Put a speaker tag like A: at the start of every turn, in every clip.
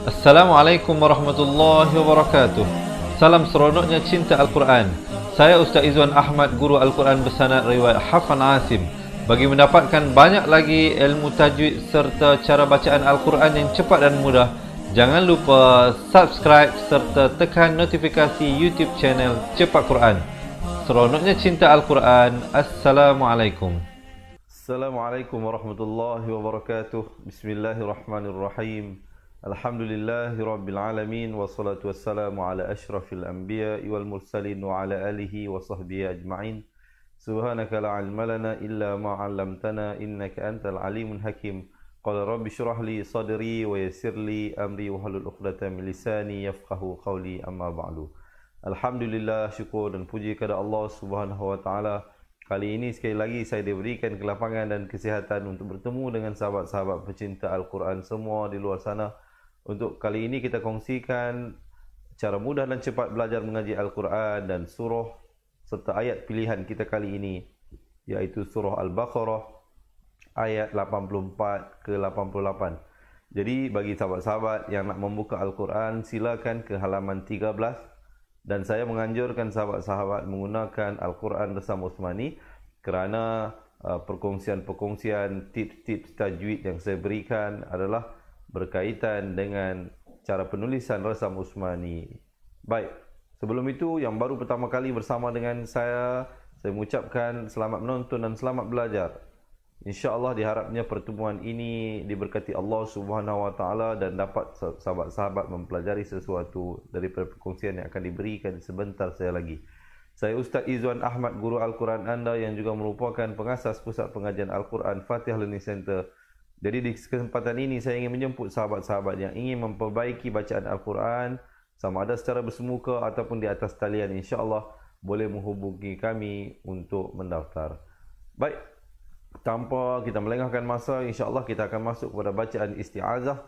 A: Assalamualaikum warahmatullahi wabarakatuh. Salam seronoknya cinta Al-Quran. Saya Ustaz Izwan Ahmad, guru Al-Quran bersanad riwayat Hafan Asim. Bagi mendapatkan banyak lagi ilmu tajwid serta cara bacaan Al-Quran yang cepat dan mudah, jangan lupa subscribe serta tekan notifikasi YouTube channel Cepat Quran. Seronoknya cinta Al-Quran. Assalamualaikum. Assalamualaikum warahmatullahi wabarakatuh. Bismillahirrahmanirrahim. Alhamdulillahi Rabbil Alamin. Wassalatu wassalamu ala ashrafil anbiya wal mursalin wa ala alihi wa sahbihi ajma'in. Subhanaka la ilma lana illa ma 'allamtana innaka antal alimul hakim. Qala rabbi shrah li sadri wa yassir li amri wa hlul 'uqdatam min lisani yafqahu qawli, amma ba'du. Alhamdulillah, syukur dan puji kepada Allah Subhanahu wa taala. Kali ini sekali lagi saya diberikan kelapangan dan kesihatan untuk bertemu dengan sahabat-sahabat pecinta Al-Quran semua di luar sana. Untuk kali ini kita kongsikan cara mudah dan cepat belajar mengaji Al-Quran dan surah serta ayat pilihan kita kali ini, yaitu surah Al-Baqarah ayat 84 ke 88. Jadi bagi sahabat-sahabat yang nak membuka Al-Quran, silakan ke halaman 13. Dan saya menganjurkan sahabat-sahabat menggunakan Al-Quran bersama Uthmani kerana perkongsian-perkongsian tips-tips tajwid yang saya berikan adalah berkaitan dengan cara penulisan Rasam Uthmani. Baik, sebelum itu yang baru pertama kali bersama dengan saya mengucapkan selamat menonton dan selamat belajar. InsyaAllah diharapnya pertemuan ini diberkati Allah Subhanahu Wa Taala dan dapat sahabat-sahabat mempelajari sesuatu dari perkongsian yang akan diberikan sebentar saya lagi. Saya Ustaz Izwan Ahmad, guru Al-Quran anda yang juga merupakan pengasas Pusat Pengajian Al-Quran Fatihah Learning Center. Jadi di kesempatan ini saya ingin menjemput sahabat-sahabat yang ingin memperbaiki bacaan Al-Quran, sama ada secara bersemuka ataupun di atas talian, insya-Allah boleh menghubungi kami untuk mendaftar. Baik, tanpa kita melengahkan masa, insya-Allah kita akan masuk kepada bacaan isti'azah.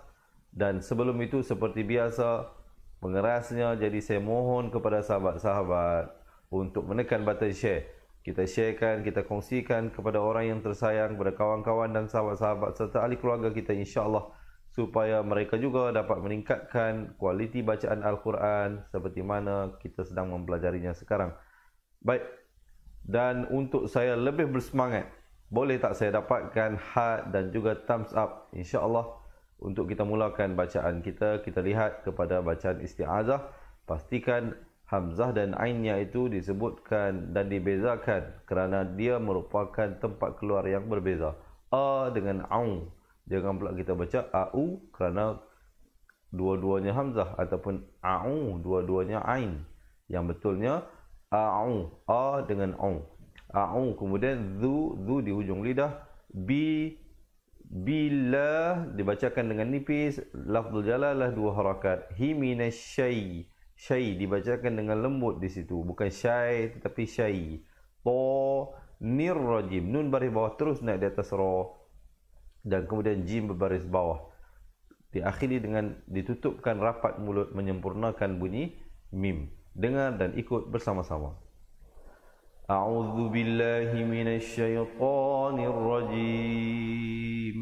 A: Dan sebelum itu seperti biasa pengerasnya, jadi saya mohon kepada sahabat-sahabat untuk menekan button share. Kita sharekan, kita kongsikan kepada orang yang tersayang, kepada kawan-kawan dan sahabat-sahabat serta ahli keluarga kita, insya-Allah, supaya mereka juga dapat meningkatkan kualiti bacaan Al-Quran seperti mana kita sedang mempelajarinya sekarang. Baik, dan untuk saya lebih bersemangat, boleh tak saya dapatkan heart dan juga thumbs up, insya-Allah, untuk kita mulakan bacaan kita. Kita lihat kepada bacaan isti'azah, pastikan hamzah dan ainnya itu disebutkan dan dibezakan kerana dia merupakan tempat keluar yang berbeza. A dengan au, jangan pula kita baca au kerana dua-duanya hamzah, ataupun au dua-duanya ain. Yang betulnya au, a dengan au. A'u, kemudian zu di hujung lidah, bila dibacakan dengan nipis, lafzul jalalah dua harakat. Hi minasyai, syai dibacakan dengan lembut di situ, bukan syai tetapi syai. To nir rajim, nun baris bawah terus naik di atas ra, dan kemudian jim berbaris bawah. Diakhiri dengan ditutupkan rapat mulut menyempurnakan bunyi mim. Dengar dan ikut bersama-sama. A'udzu billahi minasyaitonir rajim.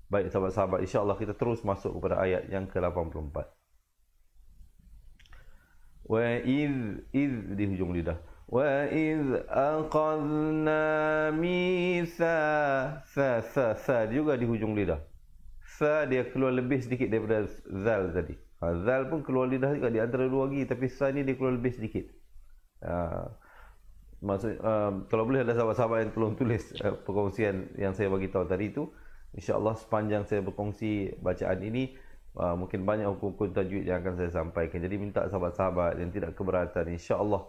A: Baik sahabat-sahabat, insya-Allah kita terus masuk kepada ayat yang ke-84. Wa iz di hujung lidah. Wa iz aqadna mitsa, sa juga di hujung lidah. Sa dia keluar lebih sedikit daripada zal tadi. Zal pun keluar lidah juga di antara dua lagi, tapi sa ni dia keluar lebih sedikit. Maksud, kalau boleh ada sahabat-sahabat yang tolong tulis perkongsian yang saya bagi tahu tadi itu, insya-Allah sepanjang saya berkongsi bacaan ini, mungkin banyak hukum-hukum tajwid yang akan saya sampaikan. Jadi minta sahabat-sahabat yang tidak keberatan, insya-Allah,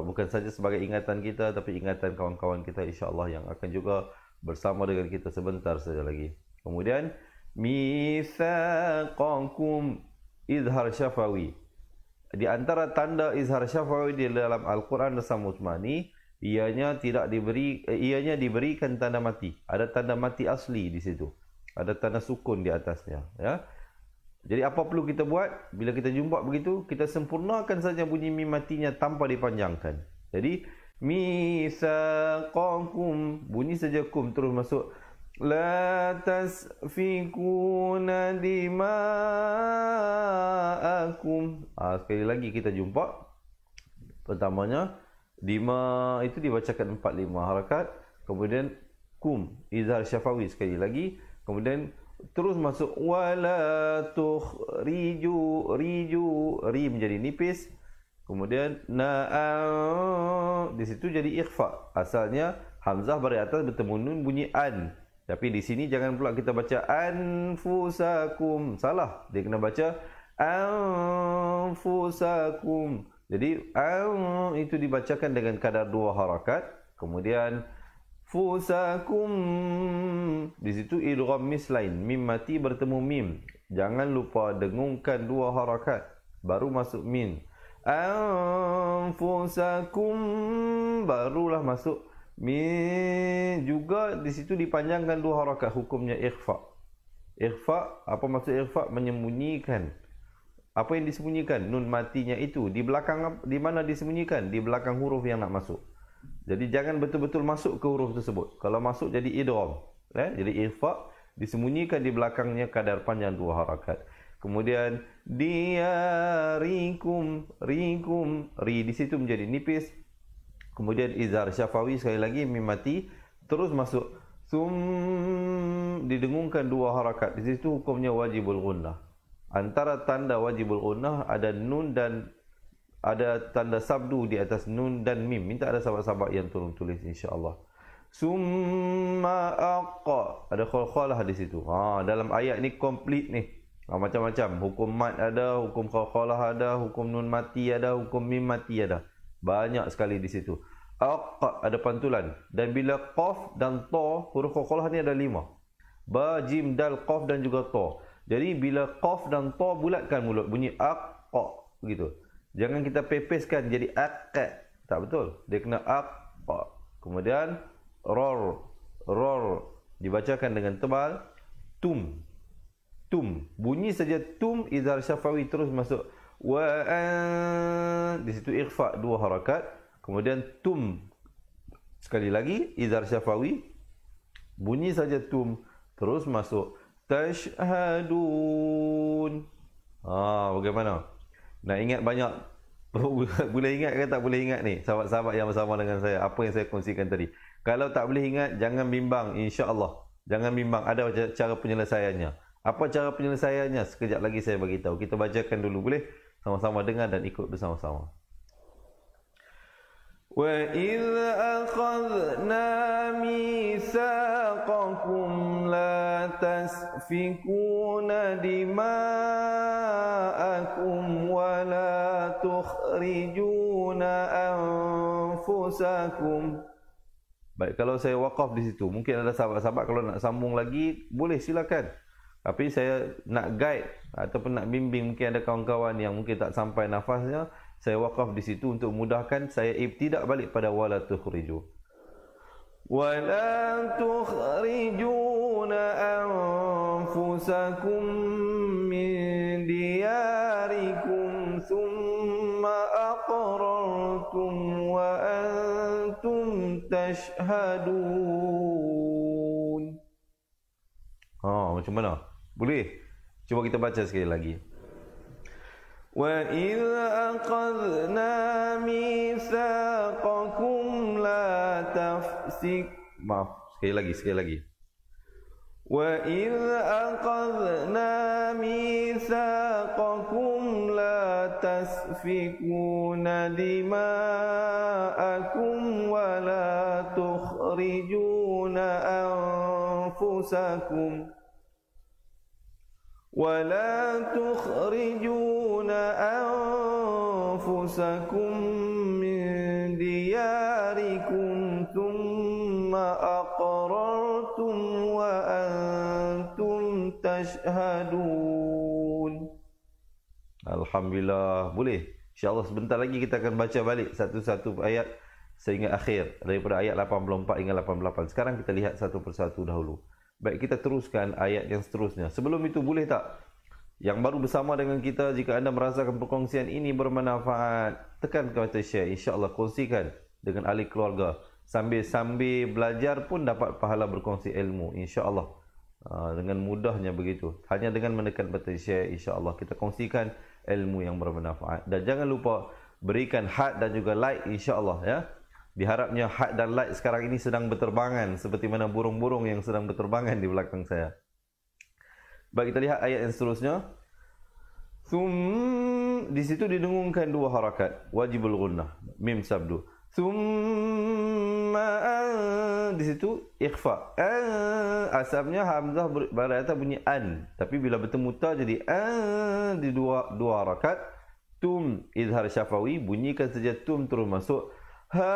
A: bukan saja sebagai ingatan kita, tapi ingatan kawan-kawan kita, insya-Allah, yang akan juga bersama dengan kita sebentar saja lagi. Kemudian mitsaqakum, izhar syafawi. Di antara tanda izhar syafawi di dalam Al-Quran Rasam Uthmani, ianya diberikan tanda mati. Ada tanda mati asli di situ. Ada tanda sukun di atasnya, ya. Jadi apa perlu kita buat? Bila kita jumpa begitu, kita sempurnakan saja bunyi mim matinya tanpa dipanjangkan. Jadi misaqakum, bunyi saja kum terus masuk
B: La tasfikuna dima'akum. Sekali lagi kita jumpa. Pertamanya dima itu dibacakan 4-5 harakat. Kemudian kum, izhar syafawi sekali lagi. Kemudian terus masuk wala tukhriju, riju, ri menjadi nipis. Kemudian di situ jadi ikhfa. Asalnya hamzah baris atas bertemu nun bunyi an. Tapi di sini jangan pula kita baca anfusakum. Salah. Dia kena baca anfusakum. Jadi itu dibacakan dengan kadar 2 harakat. Kemudian fusakum. Di situ idgham mislain. Mim mati bertemu mim. Jangan lupa dengungkan 2 harakat. Baru masuk min. Anfusakum. Barulah masuk min. Juga di situ dipanjangkan 2 harakat. Hukumnya ikhfa. Ikhfa, apa maksud ikhfa? Menyembunyikan. Apa yang disembunyikan? Nun matinya itu di belakang, di mana disembunyikan? Di belakang huruf yang nak masuk. Jadi jangan betul-betul masuk ke huruf tersebut. Kalau masuk jadi idgham. Jadi ikhfa disembunyikan di belakangnya kadar panjang 2 harakat. Kemudian diyarikum, rikum, ri di situ menjadi nipis. Kemudian izhar syafawi sekali lagi mim mati terus masuk didengungkan 2 harakat. Di situ hukumnya wajibul gunnah. Antara tanda wajibul gunnah ada nun dan ada tanda sabdu di atas nun dan mim. Minta ada sahabat-sahabat yang tolong tulis insya-Allah. Summa aqqa, ada qalqalah di situ. Dalam ayat ni komplit ni. Macam-macam, hukum mat ada, hukum qalqalah ada, hukum nun mati ada, hukum mim mati ada. Banyak sekali di situ. Aqqa ada pantulan. Dan bila qaf dan ta, huruf qalqalah ni ada 5. Ba, jim, dal, qaf dan juga ta. Jadi bila qaf dan ta bulatkan mulut, bunyi aqqa begitu. Jangan kita pepeskan jadi aqqa. Tak betul. Dia kena aqqa. Kemudian ror, dibacakan dengan tebal. Tum. Bunyi saja tum, izhar syafawi terus masuk wa di situ ikhfa 2 harakat. Kemudian tum sekali lagi izhar syafawi. Bunyi saja tum terus masuk tashhadun. Bagaimana? Nak ingat banyak? Boleh ingat ke tak boleh ingat ni? Sahabat-sahabat yang bersama dengan saya, apa yang saya kongsikan tadi. Kalau tak boleh ingat, jangan bimbang, insya-Allah. Jangan bimbang, ada cara penyelesaiannya. Apa cara penyelesaiannya? Sekejap lagi saya bagi tahu. Kita bacakan dulu, boleh? Sama-sama dengar dan ikut bersama-sama. وَإِذْ أَخَذْنَا مِيثَاقَكُمْ لَا تَسْفِكُونَ دِمَاءَكُمْ وَلَا تُخْرِجُونَ أَنفُسَكُمْ. Baik, kalau saya wakaf di situ, mungkin ada sahabat-sahabat kalau nak sambung lagi, boleh silakan. Tapi saya nak guide ataupun nak bimbing, mungkin ada kawan-kawan yang mungkin tak sampai nafasnya, saya wakaf di situ untuk mudahkan saya ibtidak balik pada wala tukhriju. Wala tukhrijuna anfusakum min diyarikum thumma aqrartum wa antum tashhadun. Macam mana? Boleh? Cuba kita baca sekali lagi. وَإِذْ أَخَذْنَا مِيثَاقَكُمْ لَا تَفْسِكُونَ. Maaf, sekali lagi. وَإِذْ أَخَذْنَا مِيثَاقَكُمْ لَا تَسْفِكُونَ دِمَاءَكُمْ وَلَا تُخْرِجُونَ أَنفُسَكُمْ مِنْ دِيَارِكُمْ ثُمَّ أَقْرَرْتُمْ وَأَنْتُمْ تَشْهَدُونَ. Alhamdulillah, boleh. InsyaAllah sebentar lagi kita akan baca balik satu-satu ayat sehingga akhir, daripada ayat 84 hingga 88. Sekarang kita lihat satu persatu dahulu. Baik, kita teruskan ayat yang seterusnya. Sebelum itu, boleh tak yang baru bersama dengan kita, jika anda merasakan perkongsian ini bermanfaat, tekan kata share, insya-Allah kongsikan dengan ahli keluarga Sambil belajar pun dapat pahala berkongsi ilmu, insya-Allah. Dengan mudahnya begitu. Hanya dengan menekan button share, insya-Allah kita kongsikan ilmu yang bermanfaat. Dan jangan lupa berikan heart dan juga like, insya-Allah ya. Diharapnya heart dan like sekarang ini sedang berterbangan seperti mana burung-burung yang sedang berterbangan di belakang saya. Baik, kita lihat ayat yang seterusnya. Di situ didengungkan dua harakat, wajibul gunnah, mim sabdu. Di situ ikhfa. Asalnya hamzah berkata bunyi an, tapi bila bertemu ta jadi di dua harakat. Izhar syafawi, bunyikan saja terus masuk. Haulai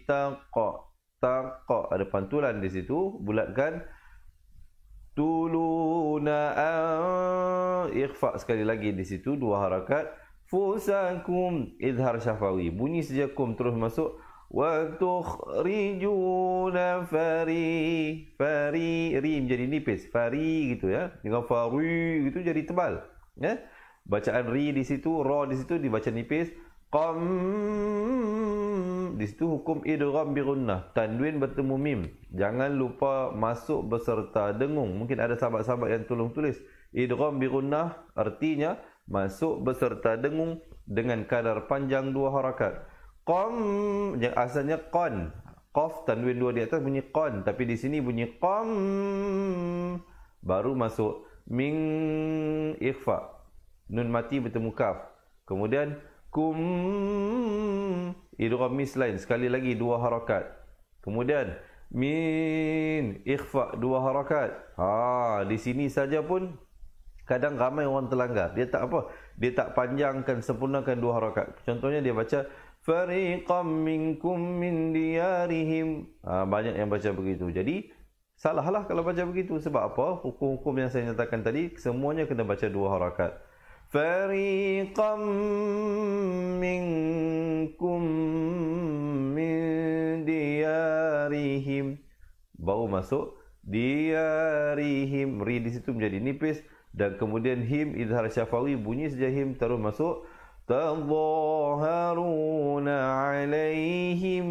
B: taqa, ada pantulan di situ, bulatkan. Tuluna ikhfa sekali lagi di situ dua harakat. Fusakum, izhar syafawi, bunyi saja kum terus masuk. Wa tukhrijuna fari, ri menjadi nipis, fari gitu ya, dengan fari gitu jadi tebal ya. Bacaan ri di situ, ra di situ dibaca nipis. Qam di situ hukum idgham bi gunnah, tanwin bertemu mim. Jangan lupa masuk beserta dengung. Mungkin ada sahabat-sahabat yang tolong tulis idgham bi gunnah, artinya masuk beserta dengung dengan kadar panjang dua harakat. Qam yang asalnya qan, qaf tanwin dua di atas bunyi qan, tapi di sini bunyi qam, baru masuk min ikhfa. Nun mati bertemu kaf. Kemudian kum, idgham mislain sekali lagi dua harakat. Kemudian min ikhfa dua harakat. Di sini saja pun kadang ramai orang terlanggar. Dia tak apa? Dia tak panjangkan, sempurnakan dua harakat. Contohnya dia baca fariqam minkum min diyarihim. Banyak yang baca begitu. Jadi salahlah kalau baca begitu. Sebab apa? Hukum-hukum yang saya nyatakan tadi semuanya kena baca dua harakat. Fariqam minkum min diyarihim, baru masuk diyarihim, ri di situ menjadi nipis. Dan kemudian him izhar syafawi, bunyi saja him terus masuk. Tadhaharuna alaihim,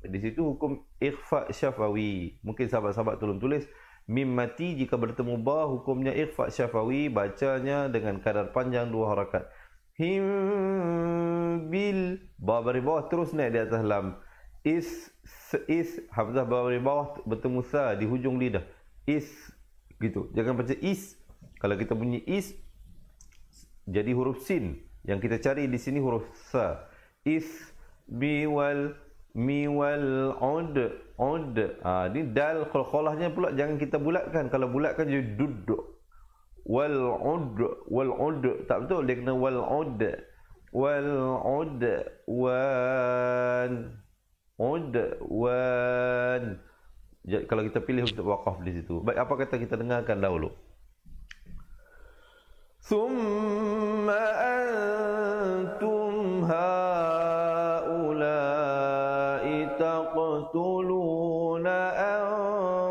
B: di situ hukum ikhfa syafawi. Mungkin sahabat-sahabat tolong tulis mim mati jika bertemu ba, hukumnya ikhfa syafawi, bacanya dengan kadar panjang dua harakat. Him bil, ba baris bawah terus naik di atas lam. Is hamzah baris bawah bertemu sa di hujung lidah. Is gitu. Jangan baca is. Kalau kita bunyi is jadi huruf sin. Yang kita cari di sini huruf sa. Is biwal miwal od. Ini dal qalqalahnya pula jangan kita bulatkan. Kalau bulatkan jadi dud. Wal od tak betul, dia kena wal od wan. Kalau kita pilih untuk waqaf di situ. Baik, apa kata kita dengarkan dahulu. Summa antum haula'i taqtuluna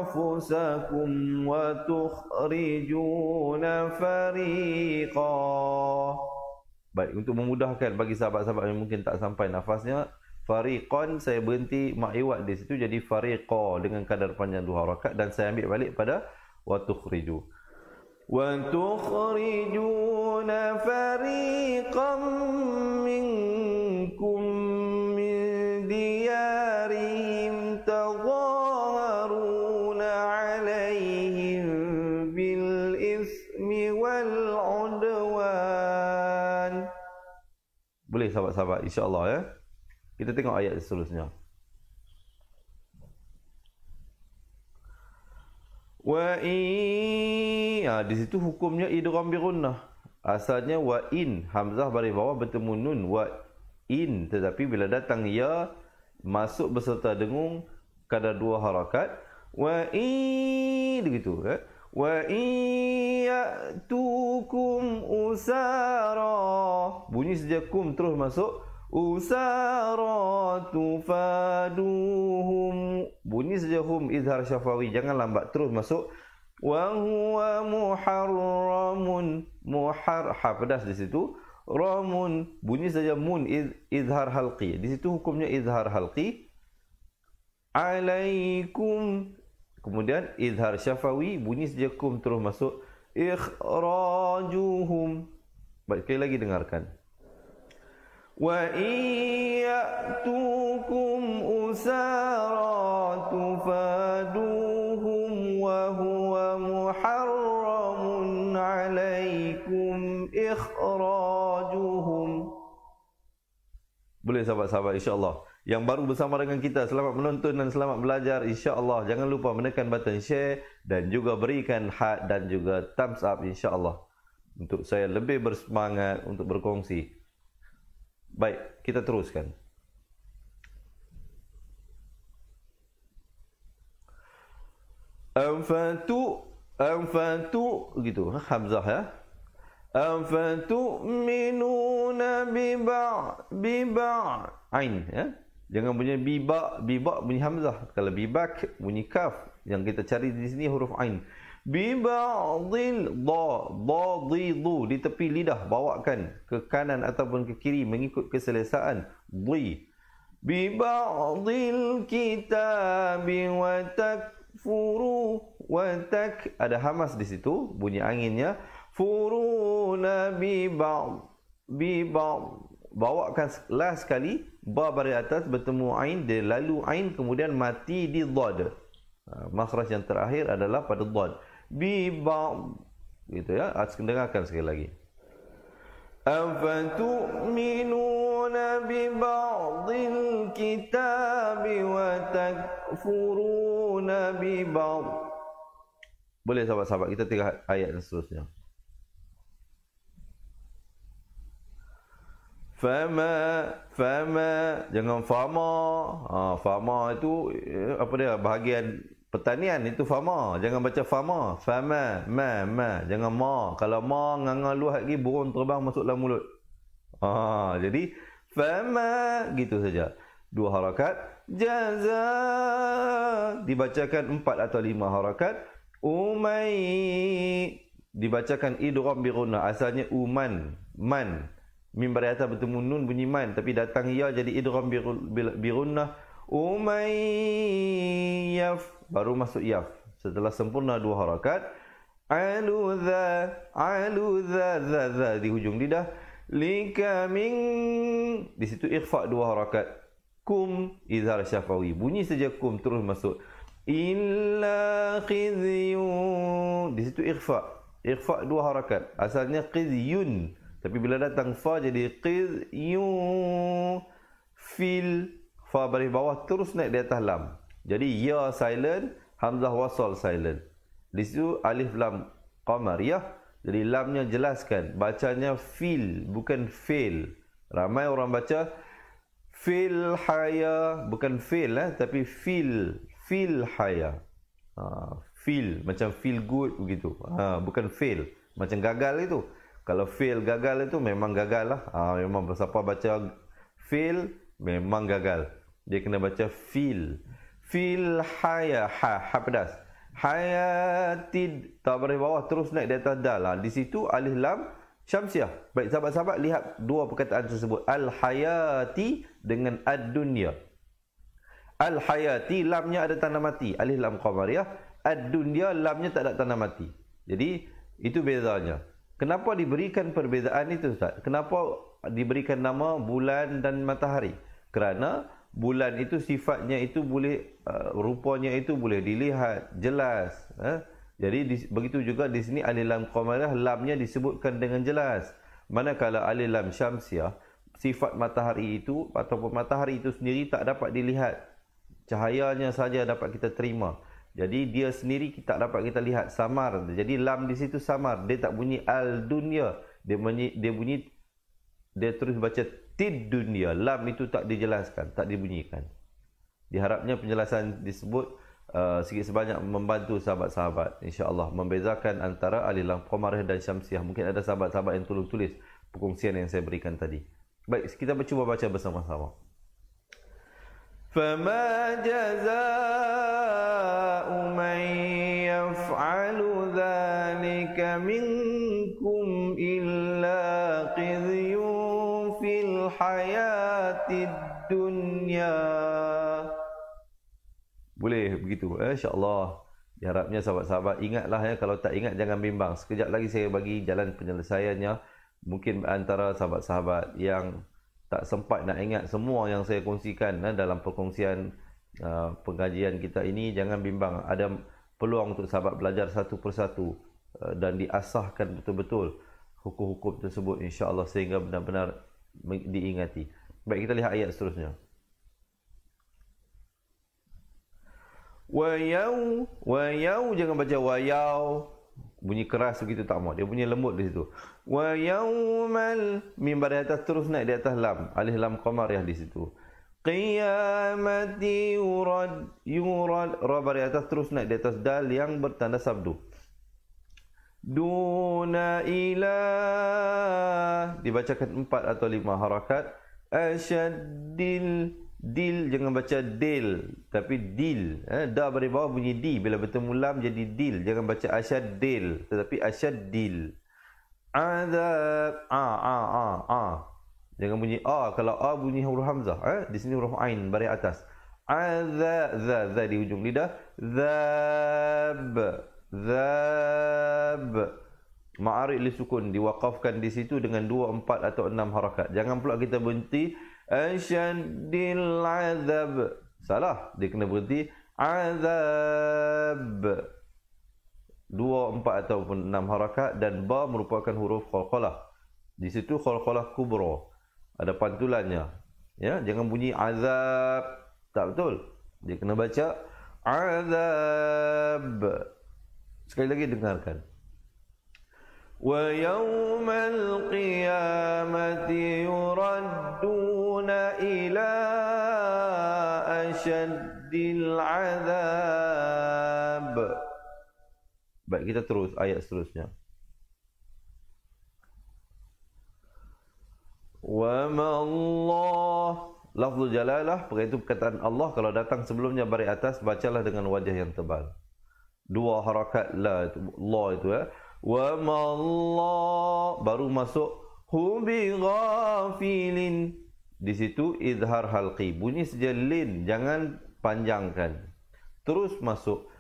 B: anfusakum wa tukhrijuna fariqa. Baik, untuk memudahkan bagi sahabat-sahabat yang mungkin tak sampai nafasnya, fariqan saya berhenti ma'iwat di situ jadi fariqa dengan kadar panjang dua harakat, dan saya ambil balik pada wa tukhriju. وَتُخْرِجُونَ فَرِيقًا مِّنكُم مِّن دِيَارِهِمْ تَظَاهَرُونَ عَلَيْهِم بِالْإِثْمِ وَالْعُدْوَانِ. Boleh sahabat-sahabat, insya-Allah ya. Kita tengok ayat seterusnya. Wa di situ hukumnya idgham bi gunnah. Asalnya wa in, hamzah baris bawah bertemu nun, wa in, tetapi bila datang ya masuk beserta dengung kadar dua harakat. Wa begitu ya. Wa ya'tukum usara, bunyi saja kum terus masuk. Usara tufaduhum, bunyi saja hum izhar syafawi, jangan lambat, terus masuk. Wa huwa muharramun, ha pedas di situ. Ramun, bunyi saja mun, izhar halqi. Di situ hukumnya izhar halqi. Alaikum, kemudian izhar syafawi, bunyi saja kum terus masuk. Ikhrajuhum. Baik, sekali lagi dengarkan. Wa iyatukum usara tufaduhum wa huwa muharramun alaikum ikhrajuhum. Boleh sahabat-sahabat, insya-Allah. Yang baru bersama dengan kita, selamat menonton dan selamat belajar, insya-Allah. Jangan lupa menekan button share dan juga berikan heart dan juga thumbs up, insya-Allah, untuk saya lebih bersemangat untuk berkongsi. Baik, kita teruskan. Anfatu gitu, hamzah ya. Anfatu'minuna ain ya. Jangan bunyi biba bunyi hamzah. Kalau bibak bunyi kaf. Yang kita cari di sini huruf ain. Biba'dil du di tepi lidah, bawakan ke kanan ataupun ke kiri mengikut keselesaan. Biba'dil kitabi wa takfuru wa tak, ada hamas di situ bunyi anginnya. Furuna bawakan last sekali, ba dari atas bertemu ain, dia lalu ain kemudian mati di dhad. Makhraj yang terakhir adalah pada dhad. Gitu ya. Dengarkan sekali lagi. Afatu'minuna bi ba'dil kitabi wa takfuruna bi ba'd. Boleh sahabat-sahabat, kita tengok ayat yang seterusnya. Fama, jangan fama. Fama itu apa dia? Bahagian pertanian itu fama. Jangan baca fama. Fama, ma. Jangan ma. Kalau ma nganga luah lagi, burung terbang masuk dalam mulut. Jadi fama gitu saja. 2 harakat. Jaza dibacakan 4 atau 5 harakat. Umay dibacakan idgham bi gunnah. Asalnya uman, man. Mim bari atas bertemu nun bunyi man, tapi datang ya jadi idgham bi gunnah. Umayyaf baru masuk yaf. Setelah sempurna 2 harakat. Aludha za di hujung lidah. Likaming di situ ikhfa 2 harakat. Kum izhar syafawi, bunyi saja kum terus masuk. Illa khizyun, di situ ikhfa 2 harakat. Asalnya khizyun, tapi bila datang fa jadi khizyun. Fil, fa baris bawah terus naik di atas lam. Jadi ya silent, hamzah wasal silent. Di situ alif lam qamariyah, jadi lamnya jelaskan. Bacanya fil bukan fail. Ramai orang baca fil haya, bukan fail tapi fil haya. Feel macam feel good begitu. Bukan fail macam gagal itu. Kalau fail gagal itu memang gagal lah. Memang siapa baca fail memang gagal. Dia kena baca feel haya, ha pedas. Hayatid, tak baris bawah terus naik di atas dal. Di situ alif lam syamsiah. Baik sahabat-sahabat, lihat 2 perkataan tersebut. Al-hayati dengan ad-dunya. Al-hayati lamnya ada tanda mati, alif lam qamariyah. Ad-dunya lamnya tak ada tanda mati. Jadi itu bezanya. Kenapa diberikan perbezaan itu, Ustaz? Kenapa diberikan nama bulan dan matahari? Kerana bulan itu sifatnya itu boleh rupanya itu boleh dilihat jelas. Jadi begitu juga di sini alif lam qamariyah, lamnya disebutkan dengan jelas. Manakala alif lam syamsiah, sifat matahari itu ataupun matahari itu sendiri tak dapat dilihat. Cahayanya saja dapat kita terima. Jadi dia sendiri kita dapat kita lihat, samar. Jadi lam di situ samar, dia tak bunyi al dunya, dia terus baca tid dunya. Lam itu tak dijelaskan, tak dibunyikan. Diharapnya penjelasan disebut sikit sebanyak membantu sahabat-sahabat, insya-Allah membezakan antara alif lam qamariyah dan syamsiah. Mungkin ada sahabat-sahabat yang tolong tulis perkongsian yang saya berikan tadi. Baik, kita cuba baca bersama-sama. فَمَا جَزَاءُ مَنْ يَفْعَلُ ذَلِكَ مِنْكُمْ إِلَّا خِزْيٌ dunya. Boleh begitu, insya-Allah. Diharapnya sahabat-sahabat ingatlah ya, kalau tak ingat jangan bimbang. Sekejap lagi saya bagi jalan penyelesaiannya. Mungkin antara sahabat-sahabat yang tak sempat nak ingat semua yang saya kongsikan dalam perkongsian pengajian kita ini, jangan bimbang. Ada peluang untuk sahabat belajar satu persatu dan diasahkan betul-betul hukum-hukum tersebut insya-Allah sehingga benar-benar diingati. Baik, kita lihat ayat seterusnya. Wayau jangan baca wayau bunyi keras begitu, tak mau. Dia punya lembut di situ. Wayaumal mim pada atas terus naik di atas lam, alif lam qamar ya di situ. Qiyamati yurad ra pada atas terus naik di atas dal yang bertanda sabdu. Duna ilah dibacakan 4 atau 5 harakat. Asyaddil dil jangan baca dil tapi dil, da dari bawah bunyi di, bila bertemu lam jadi dil, jangan baca asyaddil tetapi asyaddil. Azab jangan bunyi a, kalau a bunyi huruf hamzah, di sini huruf ain baris atas. Azab za di hujung lidah. Zab ma'arid li sukun diwaqafkan di situ dengan 2, 4 atau 6 harakat. Jangan pula kita berhenti asyaddil azab, salah, dia kena berhenti azab 2, 4 ataupun 6 harakat. Dan ba merupakan huruf qalqalah, di situ qalqalah kubra, ada pantulannya ya. Jangan bunyi azab, tak betul, dia kena baca azab. Sekali lagi dengarkan. Wa yawmal qiyamati yuradduna ila asyaddil azab. Baik, kita terus ayat seterusnya. Wa ma Allah, lafzul jalalah, itu perkataan Allah kalau datang sebelumnya baris atas, bacalah dengan wajah yang tebal. 2 harakat la itu, Allah itu ya. Wa ma Allah baru masuk hu bi ghafilin, di situ izhar halqi, bunyi saja lin, jangan panjangkan. Terus masuk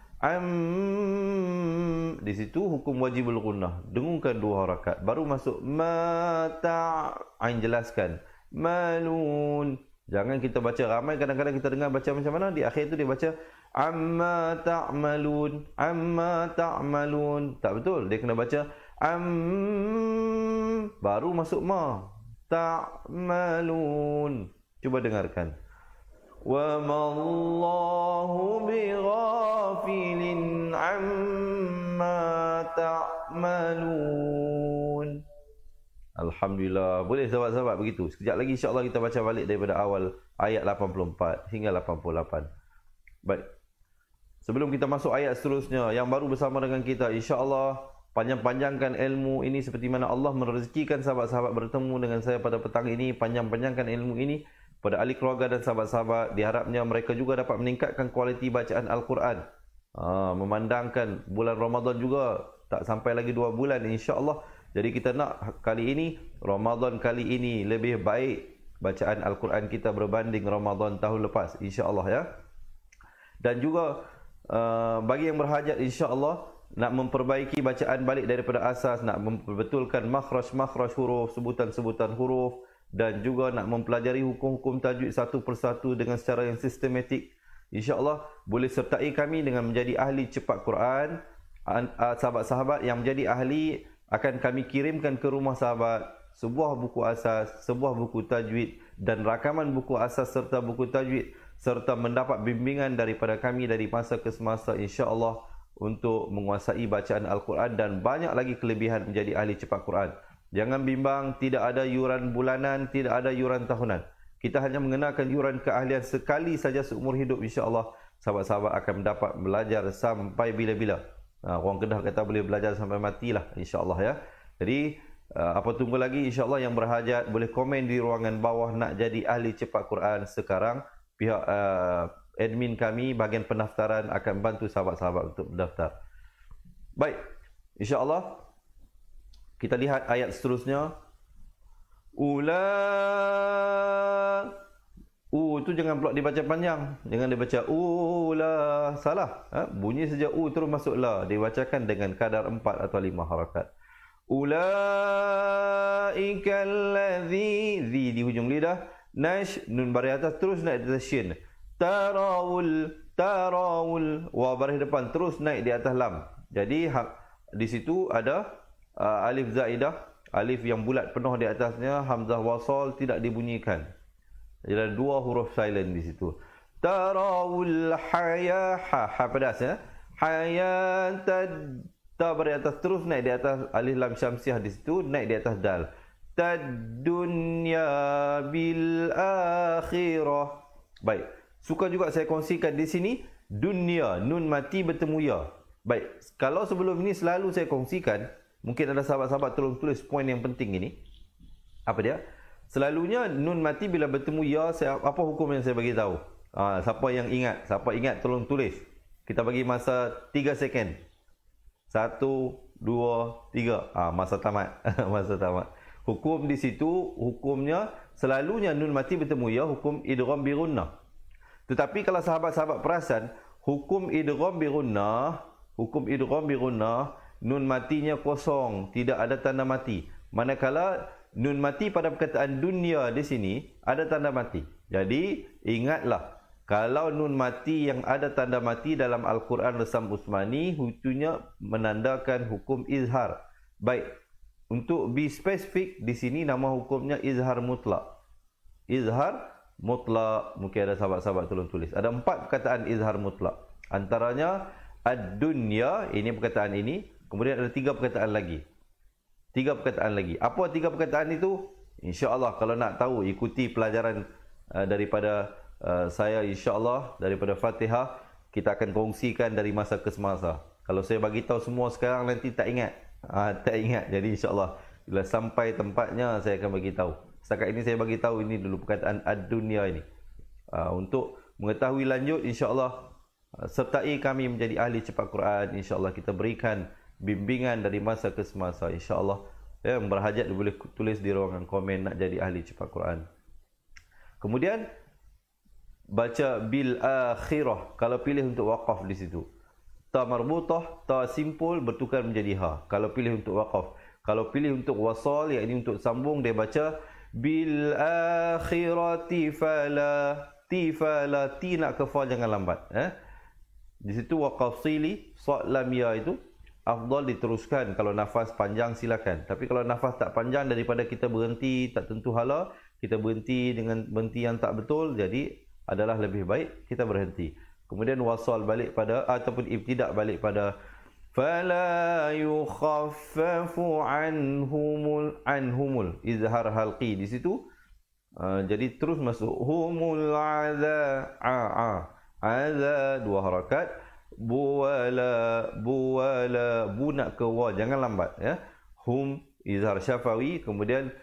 B: di situ hukum wajibul gunnah, dengungkan 2 harakat. Baru masuk mata, ain jelaskan malun. Jangan kita baca ramai, kadang-kadang kita dengar baca macam mana, di akhir tu dia baca amma ta'malun, amma ta'malun, tak betul, dia kena baca baru masuk ma ta'malun. Cuba dengarkan. Wa mallahu bighafilin amma ta'malun. Alhamdulillah. Boleh sahabat-sahabat begitu. Sekejap lagi insya-Allah kita baca balik daripada awal ayat 84 hingga 88. Baik. Sebelum kita masuk ayat seterusnya yang baru bersama dengan kita, insya-Allah panjang-panjangkan ilmu ini seperti mana Allah merezekikan sahabat-sahabat bertemu dengan saya pada petang ini. Panjang-panjangkan ilmu ini pada ahli keluarga dan sahabat-sahabat. Diharapnya mereka juga dapat meningkatkan kualiti bacaan Al-Quran. Memandangkan bulan Ramadan juga tak sampai lagi 2 bulan insya-Allah. Jadi kita nak kali ini, Ramadan kali ini lebih baik bacaan Al-Quran kita berbanding Ramadan tahun lepas, insya-Allah ya. Dan juga bagi yang berhajat insya-Allah nak memperbaiki bacaan balik daripada asas, nak memperbetulkan makhraj huruf, sebutan-sebutan huruf, dan juga nak mempelajari hukum-hukum tajwid satu persatu dengan secara yang sistematik, insya-Allah boleh sertai kami dengan menjadi ahli cepat Quran. Sahabat-sahabat yang menjadi ahli akan kami kirimkan ke rumah sahabat sebuah buku asas, sebuah buku tajwid dan rakaman buku asas serta buku tajwid, serta mendapat bimbingan daripada kami dari masa ke semasa insya-Allah untuk menguasai bacaan Al-Quran dan banyak lagi kelebihan menjadi ahli cepat Quran. Jangan bimbang, tidak ada yuran bulanan, tidak ada yuran tahunan. Kita hanya mengenakan yuran keahlian sekali saja seumur hidup, insya-Allah sahabat-sahabat akan mendapat belajar sampai bila-bila. Orang Kedah kata boleh belajar sampai matilah, insya-Allah ya. Jadi apa tunggu lagi, insya-Allah yang berhajat boleh komen di ruangan bawah nak jadi ahli cepat Quran sekarang. Pihak admin kami bahagian pendaftaran akan bantu sahabat-sahabat untuk mendaftar. Baik, insya-Allah kita lihat ayat seterusnya. Tu jangan pula dibaca panjang. Jangan dibaca la. Salah. Bunyi saja terus masuk la. Dibacakan dengan kadar 4 atau 5 harakat. Ulaika allazi, zi di hujung lidah, nun baris atas terus naik di atas shin. Tarawul, wa baris depan terus naik di atas lam. Jadi di situ ada alif zaidah, alif yang bulat penuh di atasnya, hamzah wasal tidak dibunyikan. Jadi ada 2 huruf silent di situ. Tarawul ha pedas ya. Hayatad, ta baris atas terus naik di atas alif lam syamsiah di situ, naik di atas dal. Tad-dunya bil akhirah. Baik. Suka juga saya kongsikan di sini dunia, nun mati bertemu ya. Baik. Kalau sebelum ini selalu saya kongsikan, mungkin ada sahabat-sahabat tolong tulis poin yang penting ini. Apa dia? Selalunya nun mati bila bertemu ya, apa hukum yang saya bagi tahu? Siapa yang ingat? Siapa ingat tolong tulis. Kita bagi masa 3 second. 1, 2, 3. Masa tamat. Masa tamat. Hukum di situ, hukumnya selalunya nun mati bertemu ya, hukum idgham bi gunnah. Tetapi kalau sahabat-sahabat perasan, hukum idgham bi gunnah, nun matinya kosong, tidak ada tanda mati. Manakala nun mati pada perkataan dunia di sini ada tanda mati. Jadi ingatlah, kalau nun mati yang ada tanda mati dalam Al-Quran Resam Utsmani, hukumnya menandakan hukum izhar. Baik, untuk be spesifik di sini nama hukumnya izhar mutlak. Izhar mutlak, mungkin ada sahabat-sahabat tolong tulis. Ada 4 perkataan izhar mutlak. Antaranya ad-dunya, ini perkataan ini. Kemudian ada 3 perkataan lagi. 3 perkataan lagi. Apa 3 perkataan itu? InsyaAllah kalau nak tahu, ikuti pelajaran daripada saya, insyaAllah daripada Fatihah. Kita akan kongsikan dari masa ke semasa. Kalau saya bagi tahu semua sekarang nanti tak ingat. Tak ingat. Jadi insyaAllah bila sampai tempatnya saya akan bagi tahu. Setakat ini saya bagi tahu ini dulu perkataan ad-dunya ini. Untuk mengetahui lanjut, insyaAllah sertai kami menjadi ahli cepat Quran. InsyaAllah kita berikan bimbingan dari masa ke semasa. InsyaAllah yang berhajat boleh tulis di ruangan komen nak jadi ahli cepat Quran. Kemudian baca bil akhirah kalau pilih untuk waqaf di situ. Ta marbutah, ta simpul bertukar menjadi ha kalau pilih untuk waqaf. Kalau pilih untuk wasal, iaitu untuk sambung, dia baca bil akhirati fala, ti nak ke fa jangan lambat. Di situ waqaf sili, sad lam ya itu afdal diteruskan. Kalau nafas panjang silakan. Tapi kalau nafas tak panjang, daripada kita berhenti tak tentu hala, kita berhenti dengan berhenti yang tak betul, jadi adalah lebih baik kita berhenti. Kemudian wasal balik pada ataupun ibtidak balik pada fala yukhaffafu anhumul izhar halqi di situ. Jadi terus masuk humul adza adza 2 harakat, buwala bu nak ke wa jangan lambat ya. Hum izhar syafawi, kemudian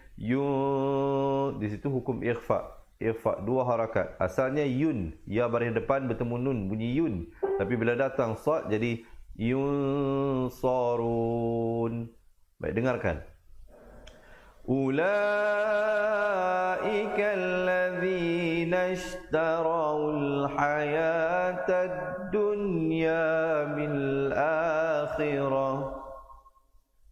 B: di situ hukum ikhfa. Ikhfa 2 harakat. Asalnya yun, ya baris depan bertemu nun, bunyi yun. Tapi bila datang sad jadi yunsarun. Baik, dengarkan. Ulaika allazina ishtarawul hayatad dunya bil akhirah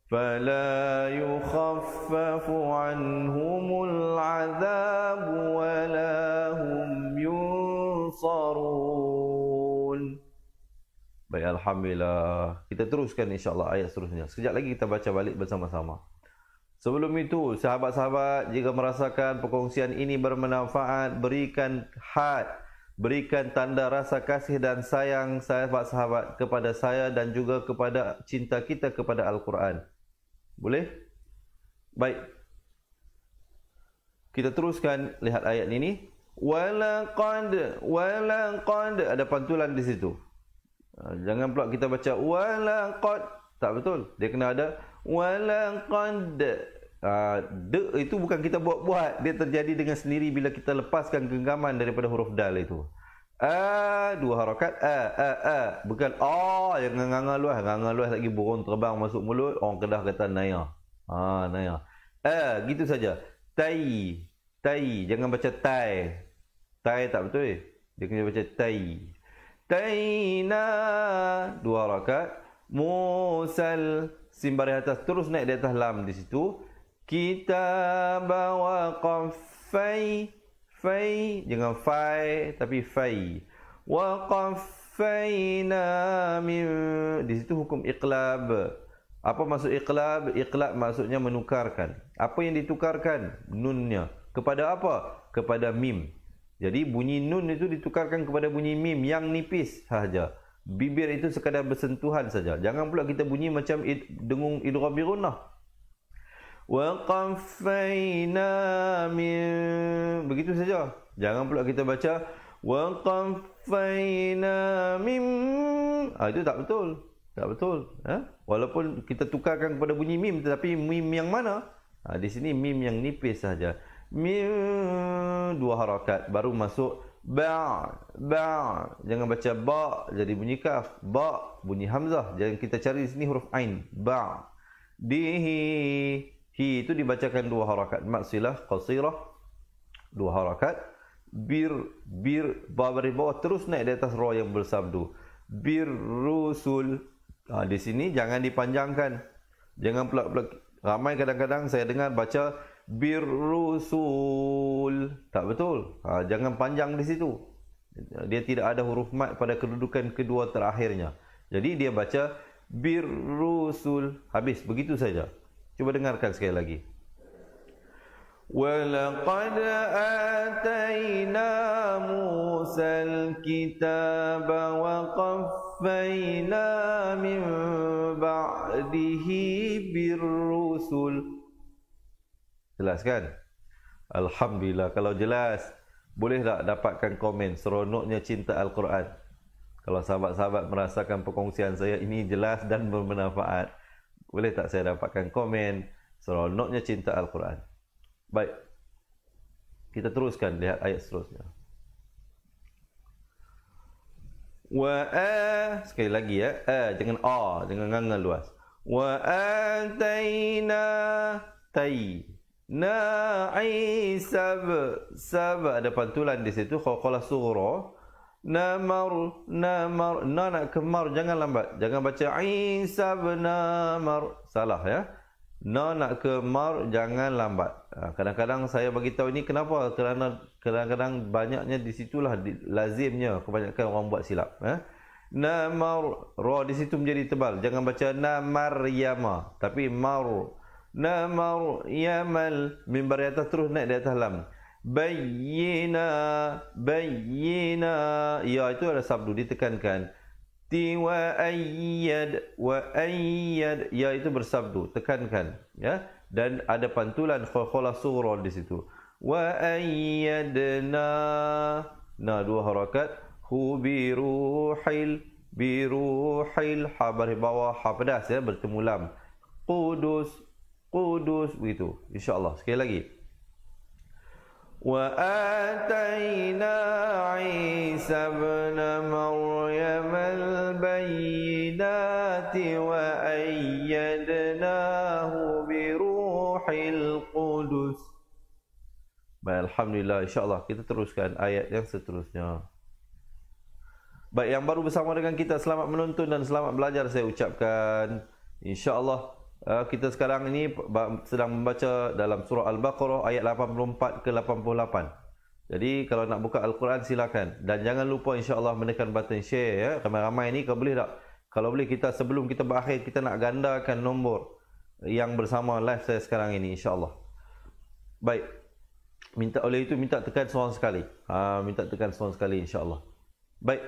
B: فلا يخفف عنهم العذاب ولا هم ينصرون. Baik, alhamdulillah. Kita teruskan insya-Allah ayat seterusnya. Sekejap lagi kita baca balik bersama-sama. Sebelum itu, sahabat-sahabat, jika merasakan perkongsian ini bermanfaat, berikan berikan tanda rasa kasih dan sayang sahabat-sahabat kepada saya dan juga kepada cinta kita kepada Al-Quran. Boleh? Baik. Kita teruskan, lihat ayat ini. Walaqad ada pantulan di situ. Jangan pula kita baca walaqad, tak betul. Dia kena ada walaqad. De itu bukan kita buat-buat, dia terjadi dengan sendiri bila kita lepaskan genggaman daripada huruf dal itu. 2 harakat bukan yang nganga luas lagi burung terbang masuk mulut, orang Kedah kata naya. Naya. Gitu saja. Tai jangan baca tai. Tai tak betul. Dia kena baca tai. Taina 2 harakat. Musal sin baris atas terus naik di atas lam di situ. Kitab wa qaffai. Fai jangan fai tapi fai. Wa qaffaina min, di situ hukum iqlab. Apa maksud iqlab? Iqlab maksudnya menukarkan. Apa yang ditukarkan? Nunnya. Kepada apa? Kepada mim. Jadi bunyi nun itu ditukarkan kepada bunyi mim yang nipis sahaja. Bibir itu sekadar bersentuhan saja. Jangan pula kita bunyi macam dengung idgham bi gunnah. Wa qaffayna min, begitu saja. Jangan pula kita baca wa qaffayna min. Itu tak betul. Tak betul. Walaupun kita tukarkan kepada bunyi mim, tetapi mim yang mana? Di sini mim yang nipis saja. Mim 2 harakat baru masuk ba. Jangan baca ba jadi bunyi kaf. Ba bunyi hamzah. Jangan kita cari di sini huruf ain. Ba. Dihi. Hi itu dibacakan 2 harakat. Maksilah qasirah 2 harakat. Bir ba baris bawah terus naik di atas ra yang bersabdu. Bir rusul. Di sini jangan dipanjangkan. Jangan pula ramai kadang-kadang saya dengar baca bir rusul. Tak betul. Jangan panjang di situ. Dia tidak ada huruf mat pada kedudukan kedua terakhirnya. Jadi dia baca bir rusul. Habis begitu saja. Cuba dengarkan sekali lagi. وَلَقَدْ آتَيْنَا مُوسَى الْكِتَابَ وَقَفَّيْنَا مِنْ بَعْدِهِ بِالرُّسُلِ. Jelas kan? Alhamdulillah. Kalau jelas, boleh tak dapatkan komen seronoknya cinta Al-Quran? Kalau sahabat-sahabat merasakan perkongsian saya ini jelas dan bermanfaat, boleh tak saya dapatkan komen seronoknya cinta Al-Quran? Baik. Kita teruskan lihat ayat seterusnya. Sekali lagi ya. Jangan jangan ngangal luas. Wa ataina tai na isab ada pantulan di situ qalqalah sughra. Namar na nak kemar jangan lambat. Jangan baca isab namar. Salah ya. Nak ke mar jangan lambat. Kadang-kadang saya bagi tahu ini kenapa? Kerana kadang-kadang banyaknya di situlah lazimnya kebanyakan orang buat silap. Namar ra di situ menjadi tebal. Jangan baca namar yama tapi mar. Namar yamal mim baris atas terus naik di atas lam. Bayyina ya itu ada sabdu ditekankan. Wa ayyad ya itu bersabdu tekankan ya, dan ada pantulan qalqalah sughra di situ. Wa ayyadna 2 harakat. Hu biruhil ha baris bawah ha pedas ya bertemu lam. Qudus begitu insyaallah. Sekali lagi. Wa atayna Isa ibn Maryam al-bayyinati wa ayyadnahu bi ruhil qudus. Baik, alhamdulillah, insyaallah kita teruskan ayat yang seterusnya. Baik, yang baru bersama dengan kita, selamat menonton dan selamat belajar saya ucapkan. Insyaallah kita sekarang ini sedang membaca dalam surah Al-Baqarah ayat 84 ke 88. Jadi kalau nak buka Al-Quran silakan. Dan jangan lupa insya-Allah menekan button share ya. Ramai-ramai ni kalau boleh tak? Kalau boleh kita sebelum kita berakhir kita nak gandakan nombor yang bersama live saya sekarang ini insya-Allah. Baik. Oleh itu minta tekan seorang sekali. Minta tekan seorang sekali insya-Allah. Baik.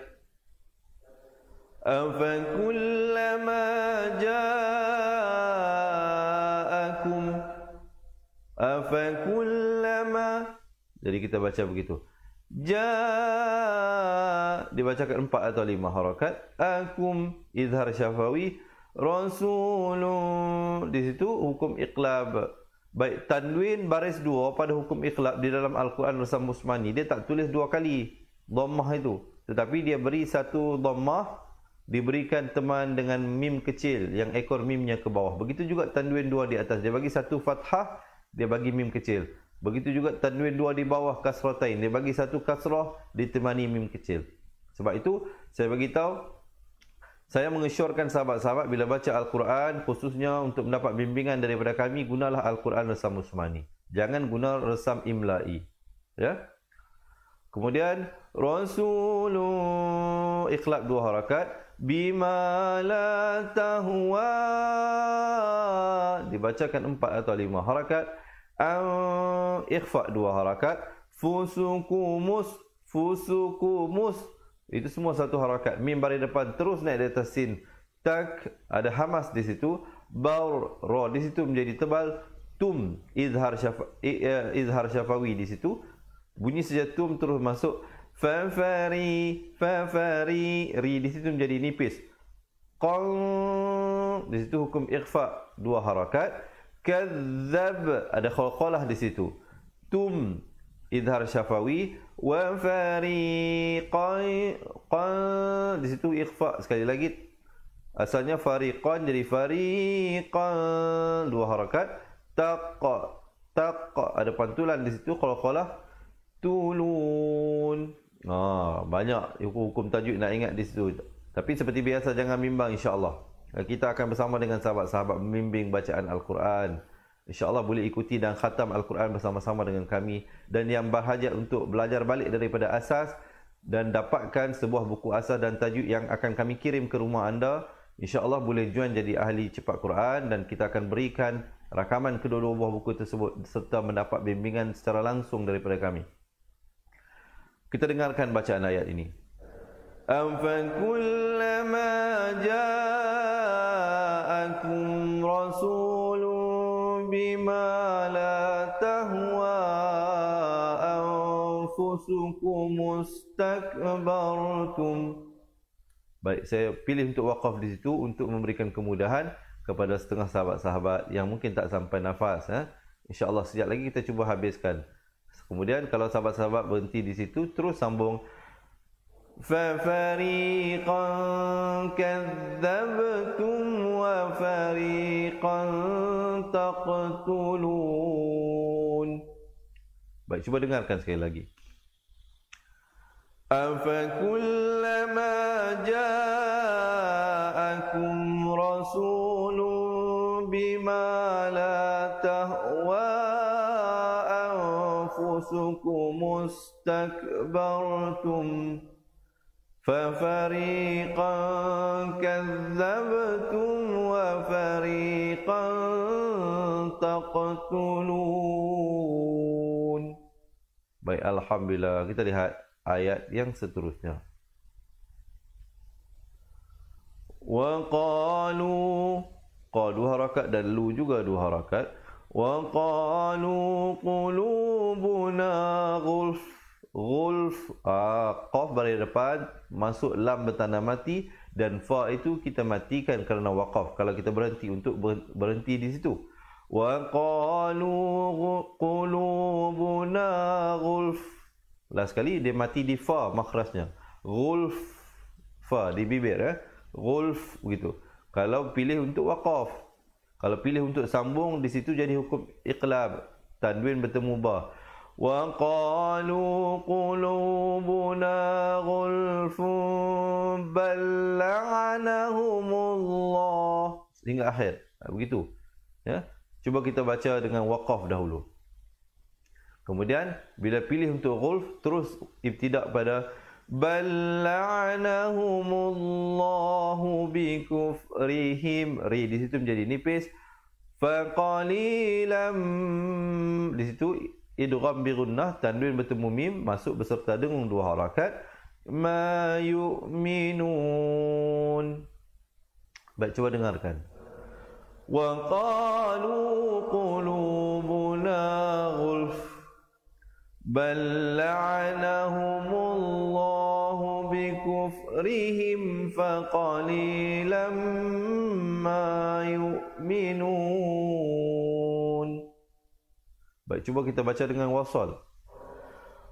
B: Afakullama afakullama, jadi kita baca begitu. Dibacakan 4 atau 5 harakat. Akum izhar syafawi. Rasulun, di situ hukum iqlab. Baik, tanwin baris 2 pada hukum iqlab di dalam Al-Quran Nusam Musmani dia tak tulis 2 kali dhammah itu, tetapi dia beri 1 dhammah, diberikan teman dengan mim kecil yang ekor mimnya ke bawah. Begitu juga tanwin 2 di atas, dia bagi 1 fathah, dia bagi mim kecil. Begitu juga tanwin dua di bawah kasratain. Dia bagi satu kasrah ditemani mim kecil. Sebab itu saya bagi tahu, saya mengesyorkan sahabat-sahabat bila baca Al-Quran, khususnya untuk mendapat bimbingan daripada kami, gunalah Al-Quran resam usmani. Jangan guna resam imla'i. Ya. Kemudian Rasulun ikhlab 2 harakat, bima la tahwa dibacakan 4 atau 5 harakat, ikhfa 2 harakat, fusukumus itu semua 1 harakat. Mim baris depan terus naik di atas sin. Tak ada hamas di situ. Baur ra di situ menjadi tebal. Tum izhar syafawi di situ. Bunyi saja tum terus masuk. Fafari ri di situ menjadi nipis. Qal di situ hukum ikhfa 2 harakat. Kadzab ada qalqalah di situ. Tum izhar syafawi, wa fariqan di situ ikhfa sekali lagi. Asalnya fariqan jadi fariqan 2 harakat. Taq ada pantulan di situ, qalqalah. Tulun. Banyak hukum tajwid nak ingat di situ. Tapi seperti biasa jangan bimbang, insya-Allah. Kita akan bersama dengan sahabat-sahabat membimbing bacaan Al-Quran. InsyaAllah boleh ikuti dan khatam Al-Quran bersama-sama dengan kami. Dan yang berhajat untuk belajar balik daripada asas dan dapatkan sebuah buku asas dan tajuk yang akan kami kirim ke rumah anda, InsyaAllah boleh join jadi ahli cepat Quran dan kita akan berikan rakaman kedua-dua buah buku tersebut serta mendapat bimbingan secara langsung daripada kami. Kita dengarkan bacaan ayat ini. Afakullama ja'akum rasulun bima la tahwa anfusukum mustakbartum. Baik, saya pilih untuk wakaf di situ untuk memberikan kemudahan kepada setengah sahabat-sahabat yang mungkin tak sampai nafas. InsyaAllah sekejap lagi kita cuba habiskan. Kemudian kalau sahabat-sahabat berhenti di situ, terus sambung. فَفَرِيقًا كَذَّبْتُمْ وَفَرِيقًا تَقْتُلُونَ. Baik, cuba dengarkan sekali lagi. أَفَكُلَّمَا جَاءَكُمْ رَسُولٌ بِمَا لَا تَهْوَى أَنفُسُكُمُ اسْتَكْبَرْتُمْ فَفَرِيقًا كَذَّبْتُمْ وَفَرِيقًا تَقْتُلُونَ. Baik, alhamdulillah. Kita lihat ayat yang seterusnya. Wa qalu, qa 2 harakat dan lu juga 2 harakat. Wa qalu qulubuna ghulf. Qaf baris depan masuk lam bertanda mati dan fa itu kita matikan kerana waqaf kalau kita berhenti untuk berhenti di situ. Wa qalu qulubuna ghulf. Last sekali dia mati di fa makhrajnya. Ghulf, fa di bibir ghulf begitu. Kalau pilih untuk waqaf, kalau pilih untuk sambung di situ jadi hukum iqlab, tanwin bertemu ba. Wa qalu qulubuna ghulfun bal la'anahumullah hingga akhir. Begitu. Ya. Cuba kita baca dengan waqaf dahulu. Kemudian bila pilih untuk ghulf terus ibtidak pada bal la'anahumullahu bikufrihim. Ri di situ menjadi nipis. Fa qalilam di situ idgham bi gunnah, tanwin bertemu mim masuk beserta dengung 2 harakat. Ma yu'minun. Baik, coba dengarkan. Wa qalu qulubuna ghulf bal la'anahumullahu bikufrihim faqalilan ma yu'minun. Baik, cuba kita baca dengan wasal.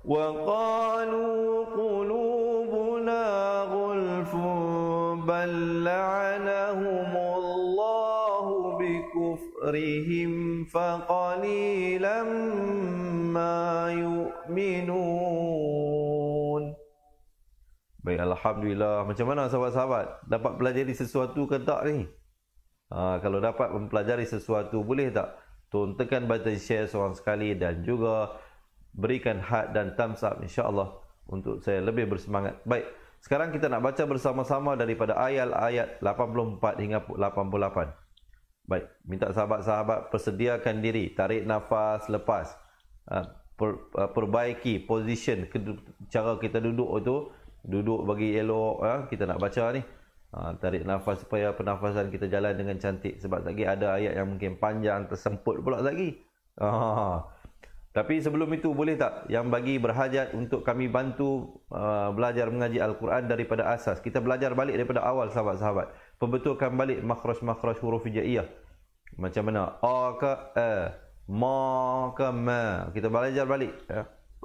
B: Wa qalu qulubuna ghulfun bal la'anahumullahu bikufrihim بكفرهم فقليلا ما يؤمنون. Baik, Alhamdulillah. Macam mana sahabat-sahabat? Dapat pelajari sesuatu ke tak ni? Kalau dapat mempelajari sesuatu, boleh tak tekan button share seorang sekali dan juga berikan heart dan thumbs up, insya-Allah, untuk saya lebih bersemangat. Baik, sekarang kita nak baca bersama-sama daripada ayat 84 hingga 88. Baik, minta sahabat-sahabat persediakan diri, tarik nafas lepas, perbaiki position cara kita duduk tu, duduk bagi elok. Kita nak baca ni, tarik nafas supaya pernafasan kita jalan dengan cantik, sebab lagi ada ayat yang mungkin panjang, tersemput pula lagi. Tapi sebelum itu, boleh tak yang bagi berhajat untuk kami bantu belajar mengaji Al-Quran daripada asas, kita belajar balik daripada awal sahabat-sahabat, perbetulkan balik makhraj-makhraj huruf hijaiyah, macam mana a ke a, ma ke ma, kita belajar balik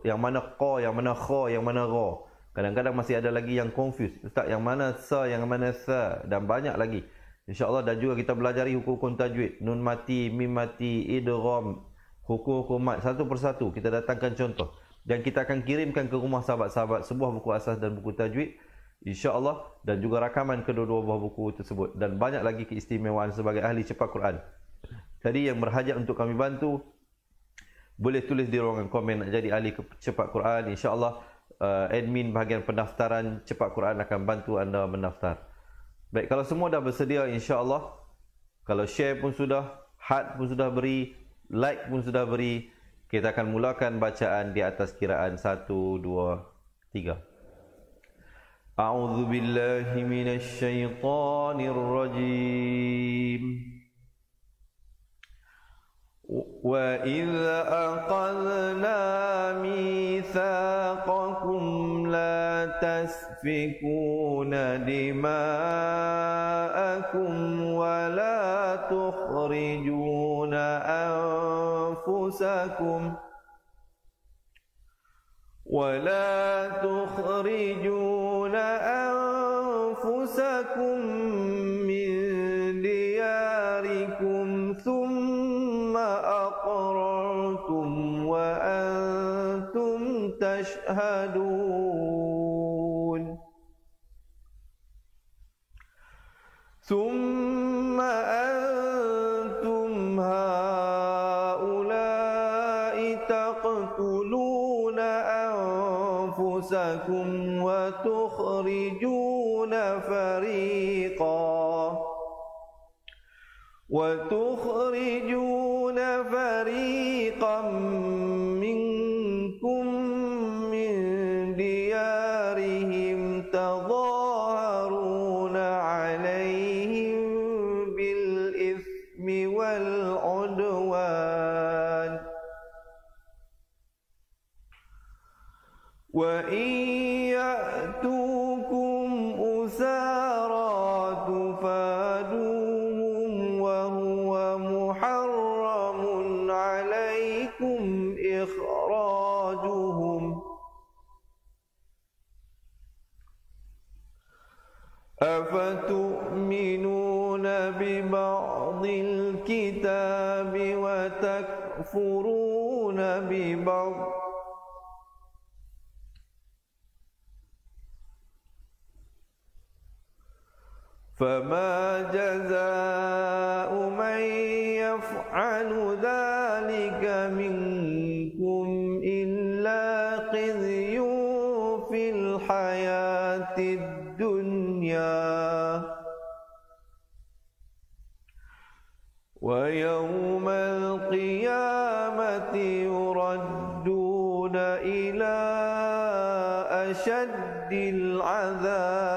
B: yang mana qa, yang mana kha, yang mana ra. Kadang-kadang masih ada lagi yang confuse, ustaz, yang mana sa, yang mana sa, dan banyak lagi, insya-Allah. Dan juga kita belajari hukum-hukum tajwid, nun mati, mim mati, idgham, hukum-hukum mat, satu persatu kita datangkan contoh, dan kita akan kirimkan ke rumah sahabat-sahabat sebuah buku asas dan buku tajwid, insya-Allah, dan juga rakaman kedua-dua buah buku tersebut, dan banyak lagi keistimewaan sebagai ahli cepat Quran. Jadi yang berhajat untuk kami bantu, boleh tulis di ruangan komen nak jadi ahli cepat Quran, insya-Allah. Admin bahagian pendaftaran cepat Quran akan bantu anda mendaftar. Baik, kalau semua dah bersedia, insya-Allah, kalau share pun sudah, heart pun sudah beri, like pun sudah beri, kita akan mulakan bacaan di atas kiraan 1, 2, 3. A'udzu billahi minasyaitonir rajim. وَإِذْ أَخَذْنَا مِيثَاقَكُمْ لَا تَسْفِكُونَ دِمَاءَكُمْ وَلَا تُخْرِجُونَ أَنفُسَكُمْ مِنْ دِيَارِكُمْ ثُمَّ أَقْرَرْتُمْ وَأَنْتُمْ تَشْهَدُونَ ثُمَّ أَنْتُمْ هَؤُلَاءِ تَقْتُلُونَ أَنفُسَكُمْ وتخرجون فريقا منكم من ديارهم تظاهرون عليهم بالإثم والعدوان وإن يأتوكم أسارى تفادوهم وهو محرم عليكم إخراجهم أفتؤمنون ببعض الكتاب وتكفرون ببعض فما جزاء من يفعل ذلك منكم إلا خزي في الحياة الدنيا ويوم القيامة يردون إلى أشد العذاب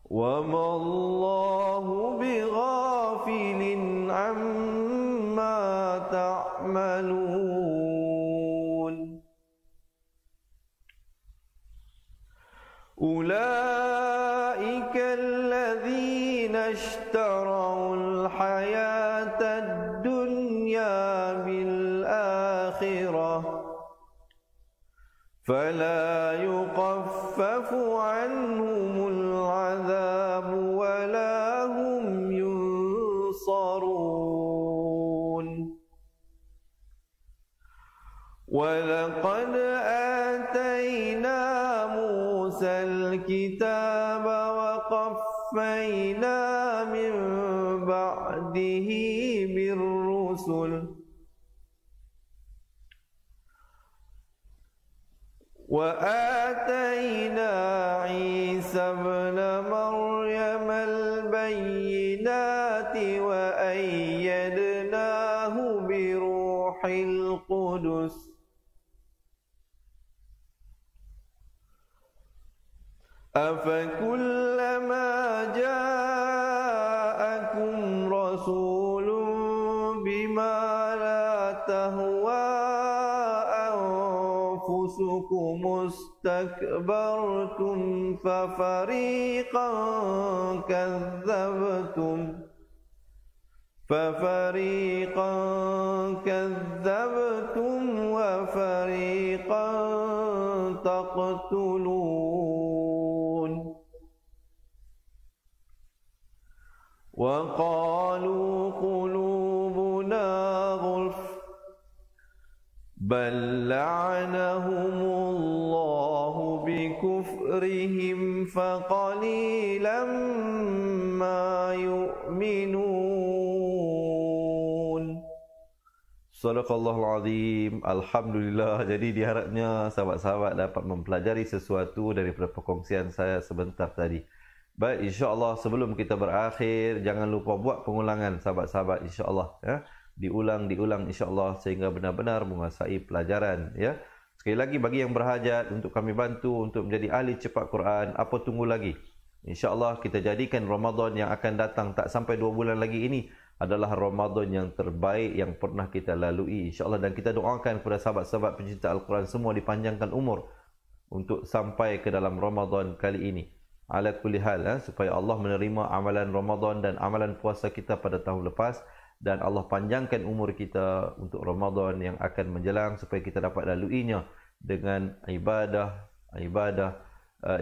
B: وما الله بغافل عما تعملون أولئك الذين اشتروا الحياة الدنيا بالآخرة فلا يخفف عنهم العذاب ولا هم ينصرون ولقد آتينا موسى الكتاب وقفينا من بعده بالرسل وآتينا عيسى ابن مريم البينات وأيدناه بروح القدس أفكلما جاءكم رسول بما لا تهوى أنفسكم استكبرتم ففريقا كذبتم وفريقا تقتلون وقالوا قلوبنا غلف بل لعنهم الله بكفرهم فقليلا ما يؤمنون. Sadaqallahul Azim. Alhamdulillah. Jadi diharapnya sahabat-sahabat dapat mempelajari sesuatu daripada perkongsian saya sebentar tadi. Baik, insya-Allah sebelum kita berakhir jangan lupa buat pengulangan sahabat-sahabat insya-Allah ya. Diulang insya-Allah sehingga benar-benar menguasai pelajaran ya. Sekali lagi bagi yang berhajat untuk kami bantu untuk menjadi ahli cepat Quran, apa tunggu lagi? Insya-Allah kita jadikan Ramadan yang akan datang tak sampai 2 bulan lagi ini adalah Ramadan yang terbaik yang pernah kita lalui insya-Allah, dan kita doakan kepada sahabat-sahabat pencinta Al-Quran semua dipanjangkan umur untuk sampai ke dalam Ramadan kali ini. Ala kulli hal supaya Allah menerima amalan Ramadan dan amalan puasa kita pada tahun lepas, dan Allah panjangkan umur kita untuk Ramadan yang akan menjelang supaya kita dapat laluinya dengan ibadah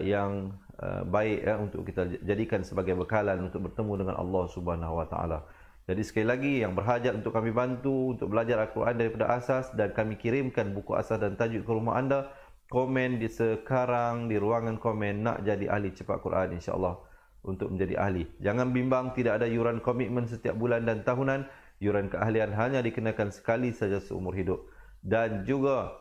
B: yang baik untuk kita jadikan sebagai bekalan untuk bertemu dengan Allah Subhanahu wa taala. Jadi sekali lagi yang berhajat untuk kami bantu untuk belajar Al-Quran daripada asas dan kami kirimkan buku asas dan tajwid ke rumah anda, komen di sekarang di ruangan komen nak jadi ahli cepat Quran insya-Allah untuk menjadi ahli. Jangan bimbang, tidak ada yuran komitmen setiap bulan dan tahunan. Yuran keahlian hanya dikenakan sekali saja seumur hidup. Dan juga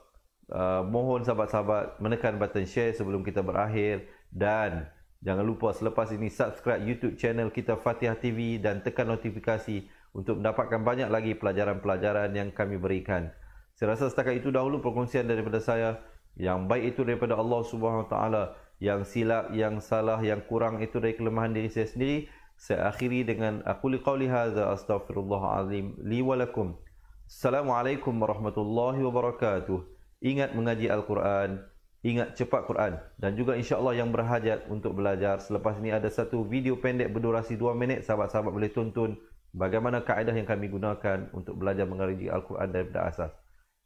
B: mohon sahabat-sahabat menekan button share sebelum kita berakhir, dan jangan lupa selepas ini subscribe YouTube channel kita Fatihah TV dan tekan notifikasi untuk mendapatkan banyak lagi pelajaran-pelajaran yang kami berikan. Saya rasa setakat itu dahulu perkongsian daripada saya. Yang baik itu daripada Allah Subhanahu wa taala, yang silap, yang salah, yang kurang itu dari kelemahan diri saya sendiri. Saya akhiri dengan aquli qauli hadza astaghfirullahalazim li wa lakum. Assalamualaikum warahmatullahi wabarakatuh. Ingat mengaji Al-Quran, ingat cepat Quran, dan juga insya-Allah yang berhajat untuk belajar, selepas ini ada satu video pendek berdurasi 2 minit, sahabat-sahabat boleh tonton bagaimana kaedah yang kami gunakan untuk belajar mengaji Al-Quran daripada asas.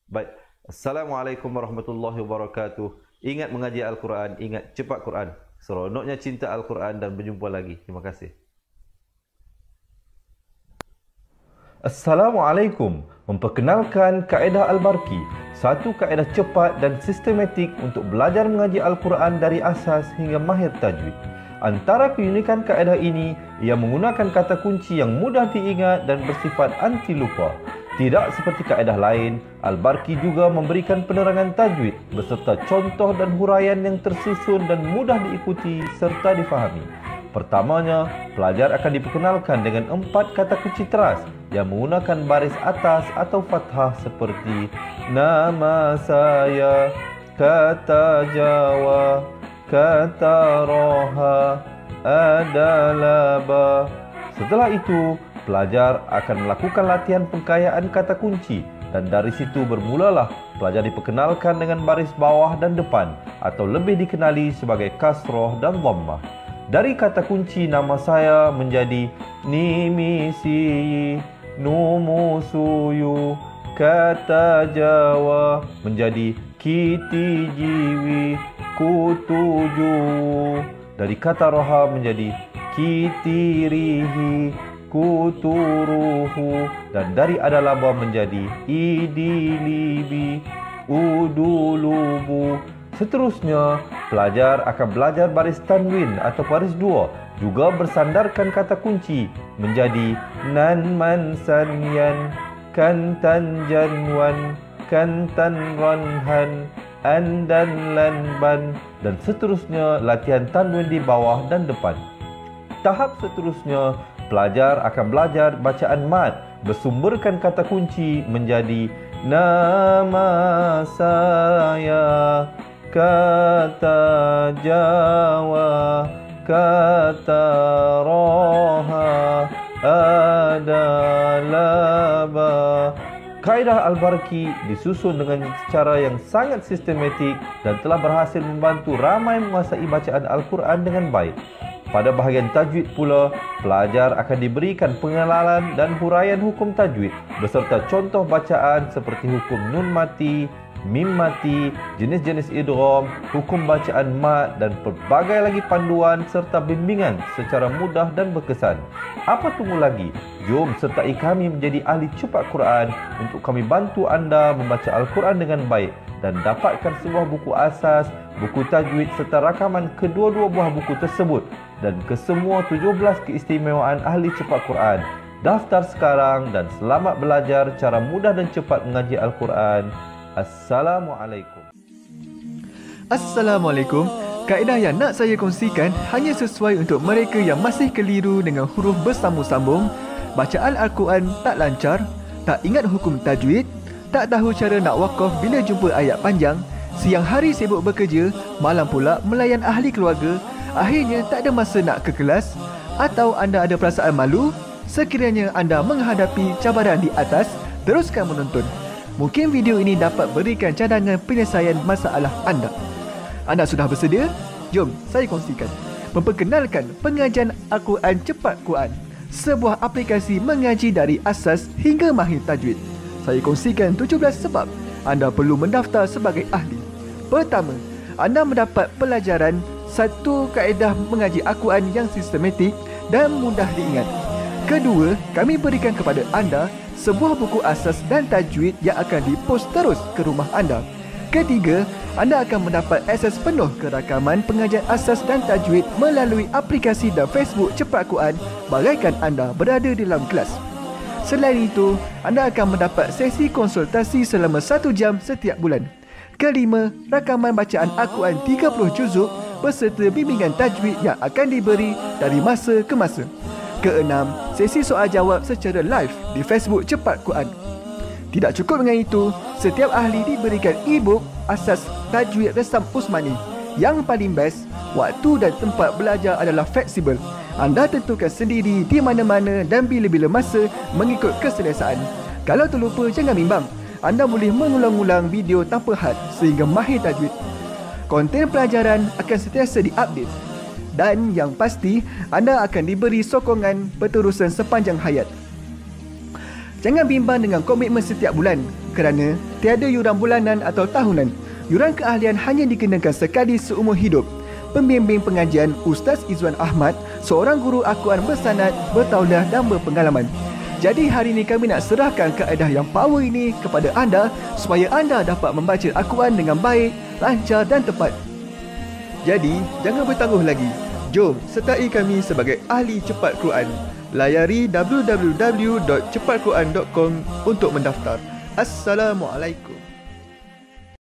B: Baik, Assalamualaikum warahmatullahi wabarakatuh. Ingat mengaji Al-Quran, ingat cepat Quran. Seronoknya cinta Al-Quran, dan berjumpa lagi. Terima kasih. Assalamualaikum. Memperkenalkan kaedah Al-Barki, satu kaedah cepat dan sistematik untuk belajar mengaji Al-Quran dari asas hingga mahir tajwid. Antara keunikan kaedah ini, ia menggunakan kata kunci yang mudah diingat dan bersifat anti lupa. Tidak seperti kaedah lain, Al-Barki juga memberikan penerangan tajwid beserta contoh dan huraian yang tersusun dan mudah diikuti serta difahami. Pertamanya, pelajar akan diperkenalkan dengan 4 kata kunci teras yang menggunakan baris atas atau fathah seperti nama saya, kata Jawa, kata Roha, adalah ba. Setelah itu, pelajar akan melakukan latihan pengkayaan kata kunci, dan dari situ bermulalah pelajar diperkenalkan dengan baris bawah dan depan atau lebih dikenali sebagai kasroh dan dhammah. Dari kata kunci nama saya menjadi nimisi, numusuyu, kata Jawa menjadi kitijiwi, kutuju. Dari kata roha menjadi kitirihi, kuturuhu. Dan dari adalaba menjadi idilibi, udulubu. Seterusnya, pelajar akan belajar baris tanwin atau baris dua, juga bersandarkan kata kunci menjadi nan man sanyan, kan tan janwan, kan tan ranhan, an dan lan ban, dan seterusnya latihan tanwin di bawah dan depan. Tahap seterusnya, pelajar akan belajar bacaan mad, bersumberkan kata kunci menjadi nama saya, kata Jawa, kata roha, adalaba. Kaedah Al-Barki disusun dengan cara yang sangat sistematik dan telah berhasil membantu ramai menguasai bacaan Al-Quran dengan baik. Pada bahagian tajwid pula, pelajar akan diberikan pengenalan dan huraian hukum tajwid beserta contoh bacaan seperti hukum nun mati, mim mati, jenis-jenis idgham, hukum bacaan mad dan pelbagai lagi panduan serta bimbingan secara mudah dan berkesan. Apa tunggu lagi? Jom sertai kami menjadi ahli cepat Quran untuk kami bantu anda membaca Al-Quran dengan baik dan dapatkan sebuah buku asas, buku tajwid serta rakaman kedua-dua buah buku tersebut dan kesemua 17 keistimewaan ahli cepat Quran. Daftar sekarang dan selamat belajar cara mudah dan cepat mengaji Al-Quran. Assalamualaikum.
C: Assalamualaikum. Kaedah yang nak saya kongsikan hanya sesuai untuk mereka yang masih keliru dengan huruf bersambung-sambung, bacaan Al-Quran tak lancar, tak ingat hukum tajwid, tak tahu cara nak wakaf bila jumpa ayat panjang, siang hari sibuk bekerja, malam pula melayan ahli keluarga, akhirnya tak ada masa nak ke kelas, atau anda ada perasaan malu. Sekiranya anda menghadapi cabaran di atas, teruskan menonton. Mungkin video ini dapat berikan cadangan penyelesaian masalah anda. Anda sudah bersedia? Jom saya kongsikan. Memperkenalkan pengajian Al-Quran Cepat Quran, sebuah aplikasi mengaji dari asas hingga mahir tajwid. Saya kongsikan 17 sebab anda perlu mendaftar sebagai ahli. Pertama, anda mendapat pelajaran satu kaedah mengaji Al-Quran yang sistematik dan mudah diingat. Kedua, kami berikan kepada anda sebuah buku asas dan tajwid yang akan dipost terus ke rumah anda. Ketiga, anda akan mendapat akses penuh ke rakaman pengajian asas dan tajwid melalui aplikasi dan Facebook Cepat Quran bagaikan anda berada di dalam kelas. Selain itu, anda akan mendapat sesi konsultasi selama 1 jam setiap bulan. Kelima, rakaman bacaan Al-Quran 30 juzuk beserta bimbingan tajwid yang akan diberi dari masa ke masa. Keenam, sesi soal jawab secara live di Facebook Cepat Quran. Tidak cukup dengan itu, setiap ahli diberikan e-book asas tajwid resam Usmani. Yang paling best, waktu dan tempat belajar adalah fleksibel. Anda tentukan sendiri di mana-mana dan bila-bila masa mengikut keselesaan. Kalau terlupa, jangan bimbang. Anda boleh mengulang-ulang video tanpa had sehingga mahir tajwid. Konten pelajaran akan sentiasa diupdate. Dan yang pasti, anda akan diberi sokongan berterusan sepanjang hayat. Jangan bimbang dengan komitmen setiap bulan kerana tiada yuran bulanan atau tahunan. Yuran keahlian hanya dikenakan sekali seumur hidup. Pembimbing pengajian Ustaz Izwan Ahmad, seorang guru Al-Quran bersanad, bertauliah dan berpengalaman. Jadi hari ini kami nak serahkan kaedah yang power ini kepada anda supaya anda dapat membaca Al-Quran dengan baik, lancar dan tepat. Jadi, jangan bertangguh lagi. Jom sertai kami sebagai ahli cepat Quran. Layari www.cepatquran.com untuk mendaftar. Assalamualaikum.